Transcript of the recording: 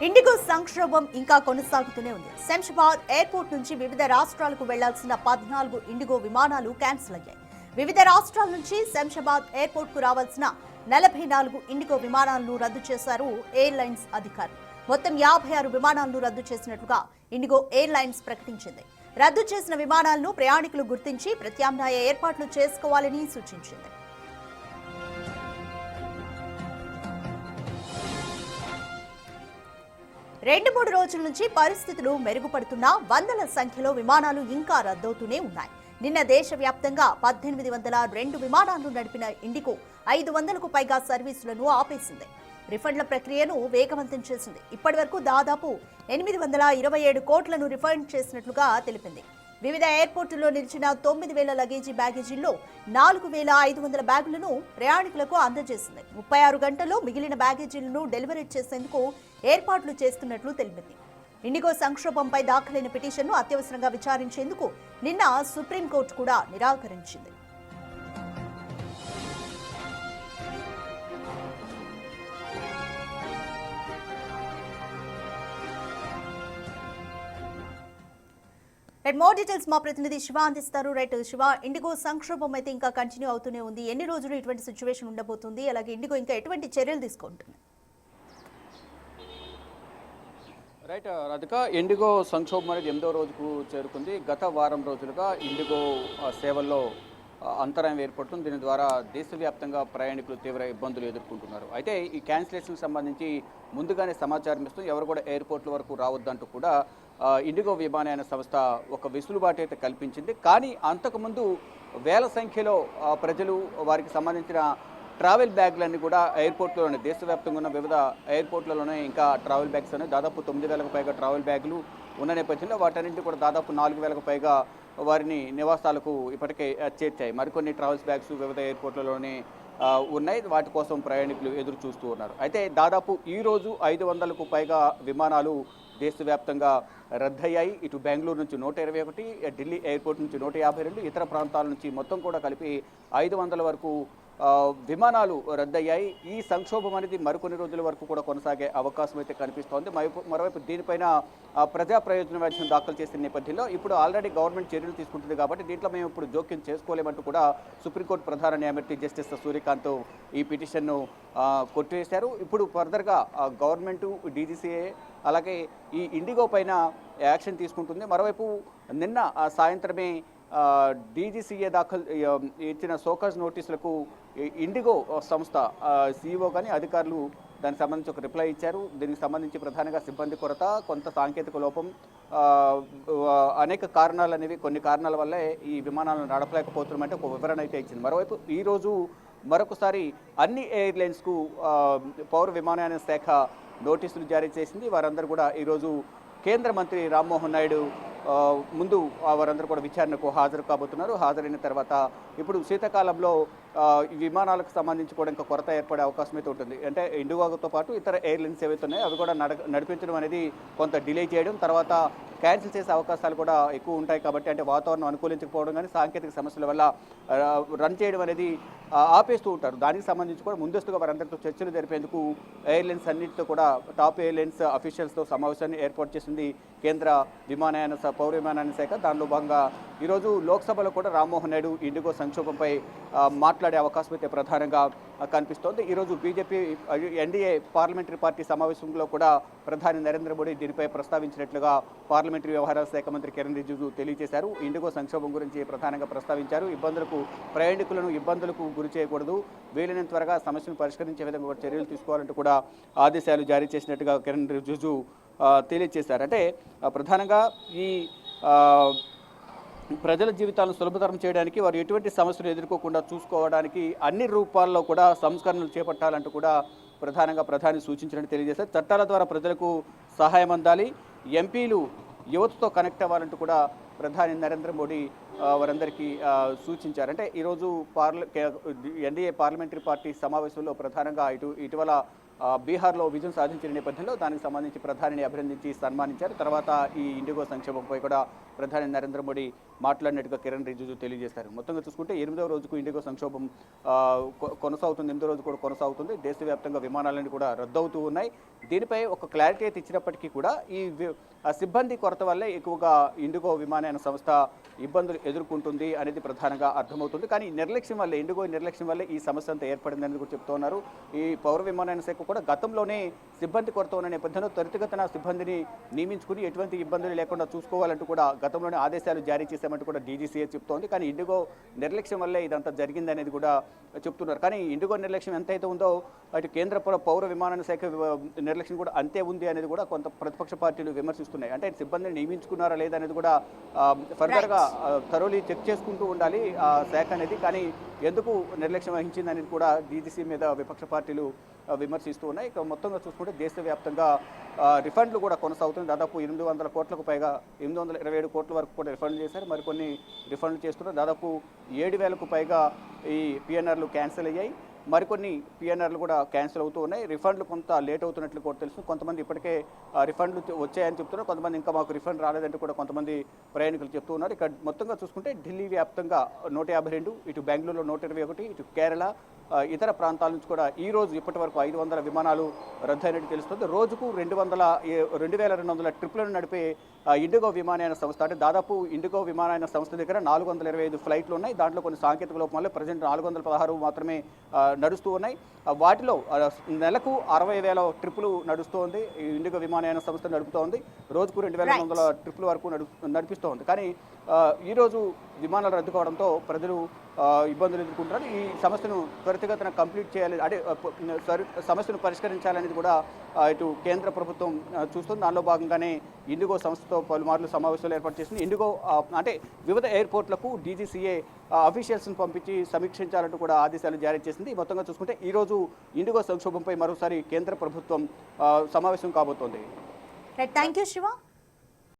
IndiGo సంక్షోభం ఇంకా కొనసాగుతూనే ఉంది. శంషాబాద్ ఎయిర్పోర్ట్ నుంచి వివిధ రాష్ట్రాలకు వెళ్లాల్సిన 14 ఇండిగో విమానాలు క్యాన్సిల్ అయ్యాయి. వివిధ రాష్ట్రాల నుంచి శంషాబాద్ ఎయిర్పోర్ట్ కు రావాల్సిన 44 ఇండిగో విమానాలను రద్దు చేశారు ఎయిర్లైన్స్ అధికారులు. మొత్తం 56 విమానాలను రద్దు చేసినట్లుగా ఇండిగో ఎయిర్లైన్స్ ప్రకటించింది. రద్దు చేసిన విమానాలను ప్రయాణికులు గుర్తించి ప్రత్యామ్నాయ ఏర్పాట్లు చేసుకోవాలని సూచించింది. రెండు మూడు రోజుల నుంచి పరిస్థితులు మెరుగుపడుతున్నా వందల సంఖ్యలో విమానాలు ఇంకా రద్దవుతూనే ఉన్నాయి. నిన్న దేశవ్యాప్తంగా 1802 విమానాలను నడిపిన ఇండిగో 500కు పైగా సర్వీసులను ఆపేసింది. రిఫండ్ల ప్రక్రియను వేగవంతం చేసింది. ఇప్పటి వరకు దాదాపు 827 కోట్లను రిఫండ్ చేసినట్లుగా తెలిపింది. వివిధ ఎయిర్పోర్టుల్లో నిలిచిన 9,000 లగేజీ బ్యాగేజీల్లో 4,500 బ్యాగులను ప్రయాణికులకు అందజేసింది. 36 గంటల్లో మిగిలిన బ్యాగేజీలను డెలివరీ చేసేందుకు ఏర్పాట్లు చేస్తున్నట్లు తెలిపింది. ఇండిగో సంక్షోభంపై దాఖలైన పిటిషన్ను అత్యవసరంగా విచారించేందుకు నిన్న సుప్రీంకోర్టు కూడా నిరాకరించింది. మోర్ డీటెయిల్స్ మా ప్రతినిధి శివ అందిస్తారు. శివ, ఇండిగో సంక్షోభం అయితే ఇంకా కంటిన్యూ అవుతూనే ఉంది. ఎన్ని రోజులు ఇటువంటి సిచ్యువేషన్ ఉండబోతుంది? అలాగే ఇండిగో ఇంకా ఎటువంటి చర్యలు తీసుకుంటుంది? రాధిక, ఇండిగో సంక్షోభం అనేది 8వ రోజుకు చేరుకుంది. గత వారం రోజులుగా ఇండిగో సేవల్లో అంతరాయం ఏర్పడుతుంది. దీని ద్వారా దేశవ్యాప్తంగా ప్రయాణికులు తీవ్ర ఇబ్బందులు ఎదుర్కొంటున్నారు. అయితే ఈ క్యాన్సిలేషన్కి సంబంధించి ముందుగానే సమాచారం ఇస్తూ ఎవరు కూడా ఎయిర్పోర్ట్ల వరకు రావద్దంటూ కూడా ఇండిగో విమానయాన సంస్థ ఒక వెసులుబాటు అయితే కల్పించింది. కానీ అంతకుముందు వేల సంఖ్యలో ప్రజలు వారికి సంబంధించిన ట్రావెల్ బ్యాగ్లన్నీ కూడా ఎయిర్పోర్ట్లోనే, దేశవ్యాప్తంగా ఉన్న వివిధ ఎయిర్పోర్ట్లలోనే ఇంకా ట్రావెల్ బ్యాగ్స్ అనేవి దాదాపు 9,000కు పైగా ట్రావెల్ బ్యాగులు ఉన్న నేపథ్యంలో వాటన్నింటి కూడా దాదాపు 4,000కు పైగా వారిని నివాసాలకు ఇప్పటికే చేర్చాయి. మరికొన్ని ట్రావెల్స్ బ్యాగ్స్ వివిధ ఎయిర్పోర్ట్లలోనే ఉన్నాయి. వాటి కోసం ప్రయాణికులు ఎదురు చూస్తూ ఉన్నారు. అయితే దాదాపు ఈరోజు 500కు పైగా విమానాలు దేశవ్యాప్తంగా రద్దయ్యాయి. ఇటు బెంగళూరు నుంచి 121, ఢిల్లీ ఎయిర్పోర్ట్ నుంచి 152, ఇతర ప్రాంతాల నుంచి మొత్తం కూడా కలిపి 500 వరకు విమానాలు రద్దయ్యాయి. ఈ సంక్షోభం అనేది మరికొన్ని రోజుల వరకు కూడా కొనసాగే అవకాశం అయితే కనిపిస్తోంది. మరోవైపు దీనిపైన ప్రజా ప్రయోజన వ్యాజ్యం దాఖలు చేసిన నేపథ్యంలో ఇప్పుడు ఆల్రెడీ గవర్నమెంట్ చర్యలు తీసుకుంటుంది కాబట్టి దీంట్లో మేము ఇప్పుడు జోక్యం చేసుకోలేమంటూ కూడా సుప్రీంకోర్టు ప్రధాన న్యాయమూర్తి జస్టిస్ సూర్యకాంత్ ఈ పిటిషన్ను కొట్టివేశారు. ఇప్పుడు ఫర్దర్గా గవర్నమెంటు, డీజీసీఏ అలాగే ఈ ఇండిగో పైన యాక్షన్ తీసుకుంటుంది. మరోవైపు నిన్న సాయంత్రమే డీజీసీఏ ఇచ్చిన సోకాజ్ నోటీసులకు ఇండిగో సంస్థ సీఈఓ కానీ అధికారులు దానికి సంబంధించి ఒక రిప్లై ఇచ్చారు. దీనికి సంబంధించి ప్రధానంగా సిబ్బంది కొరత, కొంత సాంకేతిక లోపం, అనేక కారణాలు అనేవి, కొన్ని కారణాల వల్లే ఈ విమానాలను నడపలేకపోతున్నామంటే ఒక వివరణ అయితే ఇచ్చింది. మరోవైపు ఈరోజు మరొకసారి అన్ని ఎయిర్లైన్స్కు పౌర విమానయాన శాఖ నోటీసులు జారీ చేసింది. వారందరూ కూడా ఈరోజు కేంద్ర మంత్రి రామ్మోహన్ నాయుడు ముందు వారందరూ కూడా విచారణకు హాజరు కాబోతున్నారు. హాజరైన తర్వాత ఇప్పుడు శీతాకాలంలో ఈ విమానాలకు సంబంధించి కూడా ఇంకా కొరత ఏర్పడే అవకాశం అయితే ఉంటుంది. అంటే ఇండిగోతో పాటు ఇతర ఎయిర్లైన్స్ ఏవైతే ఉన్నాయో అవి కూడా నడిపించడం అనేది కొంత డిలే చేయడం, తర్వాత క్యాన్సిల్ చేసే అవకాశాలు కూడా ఎక్కువ ఉంటాయి. కాబట్టి అంటే వాతావరణం అనుకూలించకపోవడం కానీ సాంకేతిక సమస్యల వల్ల రన్ చేయడం అనేది ఆపేస్తూ ఉంటారు. దానికి సంబంధించి కూడా ముందస్తుగా వారందరితో చర్చలు జరిపేందుకు ఎయిర్లైన్స్ అన్నింటితో కూడా టాప్ ఎయిర్లైన్స్ అఫీషియల్స్తో సమావేశాన్ని ఏర్పాటు చేసింది కేంద్ర పౌర విమానయాన శాఖ. దానిలో భాగంగా ఈరోజు లోక్సభలో కూడా రామ్మోహన్ నాయుడు ఇండిగో సంక్షోభంపై మాట్లాడే అవకాశం అయితే ప్రధానంగా కనిపిస్తోంది. ఈరోజు బీజేపీ ఎన్డీఏ పార్లమెంటరీ పార్టీ సమావేశంలో కూడా ప్రధాని నరేంద్ర మోడీ దీనిపై ప్రస్తావించినట్లుగా పార్లమెంటరీ వ్యవహారాల శాఖ మంత్రి కిరణ్ రిజిజు తెలియజేశారు. ఇండిగో సంక్షోభం గురించి ప్రధానంగా ప్రస్తావించారు. ప్రయాణికులను ఇబ్బందులకు గురి చేయకూడదు, వీలైనంత త్వరగా సమస్యను పరిష్కరించే విధంగా చర్యలు తీసుకోవాలంటూ కూడా ఆదేశాలు జారీ చేసినట్టుగా కిరణ్ రిజిజు తెలియజేశారు. అంటే ప్రధానంగా ఈ ప్రజల జీవితాలను సులభతరం చేయడానికి, వారు ఎటువంటి సమస్యలు ఎదుర్కోకుండా చూసుకోవడానికి అన్ని రూపాల్లో కూడా సంస్కరణలు చేపట్టాలంటూ కూడా ప్రధాని సూచించినట్టు తెలియజేశారు. చట్టాల ద్వారా ప్రజలకు సహాయం అందాలి, ఎంపీలు యువతతో కనెక్ట్ అవ్వాలంటూ కూడా ప్రధాని నరేంద్ర మోడీ వారందరికీ సూచించారు. అంటే ఈరోజు ఎన్డీఏ పార్లమెంటరీ పార్టీ సమావేశంలో ప్రధానంగా ఇటీవల బీహార్లో విజయం సాధించిన నేపథ్యంలో దానికి సంబంధించి ప్రధానిని అభినందించి సన్మానించారు. తర్వాత ఈ ఇండిగో సంక్షేమంపై కూడా ప్రధాని నరేంద్ర మోడీ మాట్లాడినట్టుగా కిరణ్ రిజిజు తెలియజేశారు. మొత్తంగా చూసుకుంటే 8వ రోజుకు ఇండిగో సంక్షోభం కొనసాగుతుంది. 8వ రోజు కూడా కొనసాగుతుంది. దేశవ్యాప్తంగా విమానాలన్నీ కూడా రద్దవుతూ ఉన్నాయి. దీనిపై ఒక క్లారిటీ అయితే ఇచ్చినప్పటికీ కూడా ఈ సిబ్బంది కొరత వల్లే ఎక్కువగా ఇండిగో విమానయాన సంస్థ ఇబ్బందులు ఎదుర్కొంటుంది అనేది ప్రధానంగా అర్థమవుతుంది. కానీ నిర్లక్ష్యం వల్లే, ఇండిగో నిర్లక్ష్యం వల్లే ఈ సమస్య అంతా ఏర్పడింది అనేది కూడా చెప్తున్నారు. ఈ పౌర విమానయాన శాఖ కూడా గతంలోనే సిబ్బంది కొరత ఉన్న నేపథ్యంలో త్వరితగతిన సిబ్బందిని నియమించుకుని ఎటువంటి ఇబ్బందులు లేకుండా చూసుకోవాలంటూ కూడా గతంలోనే ఆదేశాలు జారీ చేశామంటూ కూడా డీజీసీఏ చెప్తోంది. కానీ ఇండిగో నిర్లక్ష్యం వల్లే ఇదంతా జరిగింది అనేది కూడా చెప్తున్నారు. కానీ ఇండిగో నిర్లక్ష్యం ఎంతైతే ఉందో అటు కేంద్ర పౌర విమానయాన శాఖ నిర్లక్ష్యం కూడా అంతే ఉంది అనేది కూడా కొంత ప్రతిపక్ష పార్టీలు విమర్శిస్తున్నాయి. అంటే సిబ్బందిని నియమించుకున్నారా లేదా అనేది కూడా ఫర్దర్గా థరోలీ చెక్ చేసుకుంటూ ఉండాలి ఆ శాఖ అనేది. కానీ ఎందుకు నిర్లక్ష్యం వహించింది అనేది కూడా డీజీసీ మీద విపక్ష పార్టీలు విమర్శిస్తూ ఉన్నాయి. ఇక మొత్తంగా చూసుకుంటే దేశవ్యాప్తంగా రిఫండ్లు కూడా కొనసాగుతుంది. దాదాపు 800 కోట్లకు పైగా 827 కోట్ల వరకు కూడా రిఫండ్ చేశారు. మరికొన్ని రిఫండ్లు చేస్తున్నారు. దాదాపు 7,000కు పైగా ఈ పిఎన్ఆర్లు క్యాన్సిల్ అయ్యాయి. మరికొన్ని పిఎన్ఆర్లు కూడా క్యాన్సిల్ అవుతూ ఉన్నాయి. రిఫండ్లు కొంత లేట్ అవుతున్నట్లు కూడా తెలుసు. కొంతమంది ఇప్పటికే రిఫండ్లు వచ్చాయని చెప్తున్నారు. కొంతమంది ఇంకా మాకు రిఫండ్ రాలేదంటూ కూడా కొంతమంది ప్రయాణికులు చెప్తూ ఉన్నారు. ఇక్కడ మొత్తంగా చూసుకుంటే ఢిల్లీ వ్యాప్తంగా 152, ఇటు బెంగళూరులో 121, ఇటు కేరళ ఇతర ప్రాంతాల నుంచి కూడా ఈ రోజు ఇప్పటి వరకు 500 విమానాలు రద్దయినట్టు తెలుస్తుంది. రోజుకు 2,200 ట్రిప్లను నడిపే ఇండిగో విమానయాన సంస్థ, అంటే దాదాపు ఇండిగో విమానయాన సంస్థ దగ్గర 425 ఫ్లైట్లు ఉన్నాయి. దాంట్లో కొన్ని సాంకేతిక లోపం వల్ల ప్రజెంట్ 416 మాత్రమే నడుస్తూ ఉన్నాయి. వాటిలో నెలకు 60,000 ట్రిప్పులు నడుస్తోంది. ఇండిగో విమానయాన సంస్థ నడుపుతోంది. రోజుకు 2,200 ట్రిప్పుల వరకు నడిపిస్తోంది. కానీ ఈరోజు విమానాలు రద్దు కావడంతో ప్రజలు ఇబ్బందులు ఎదుర్కొంటున్నారు. ఈ సమస్యను త్వరితగతిన కంప్లీట్ చేయాలి, అంటే సమస్యను పరిష్కరించాలనేది కూడా ఇటు కేంద్ర ప్రభుత్వం చూస్తుంది. దానిలో భాగంగానే ఇండిగో సంస్థతో పలుమార్లు సమావేశాలు ఏర్పాటు చేసింది. ఇండిగో అంటే వివిధ ఎయిర్పోర్ట్లకు డీజీసీఏ అఫీషియల్స్ను పంపించి సమీక్షించాలంటూ కూడా ఆదేశాలు జారీ చేసింది. మొత్తంగా చూసుకుంటే ఈరోజు ఇండిగో సంక్షోభంపై మరోసారి కేంద్ర ప్రభుత్వం సమావేశం కాబోతోంది. Thank you Shiva.